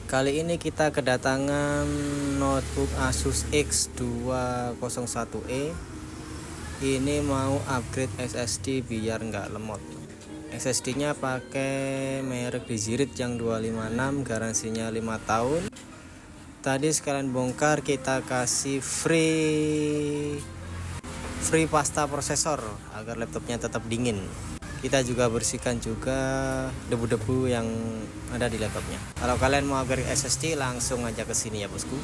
Kali ini kita kedatangan notebook Asus X201E. Ini mau upgrade SSD biar nggak lemot. SSD nya pakai merek Digirit yang 256, garansinya 5 tahun. Tadi sekalian bongkar, kita kasih free pasta prosesor agar laptopnya tetap dingin. Kita juga bersihkan juga debu-debu yang ada di laptopnya. Kalau kalian mau upgrade SSD, langsung aja ke sini ya bosku.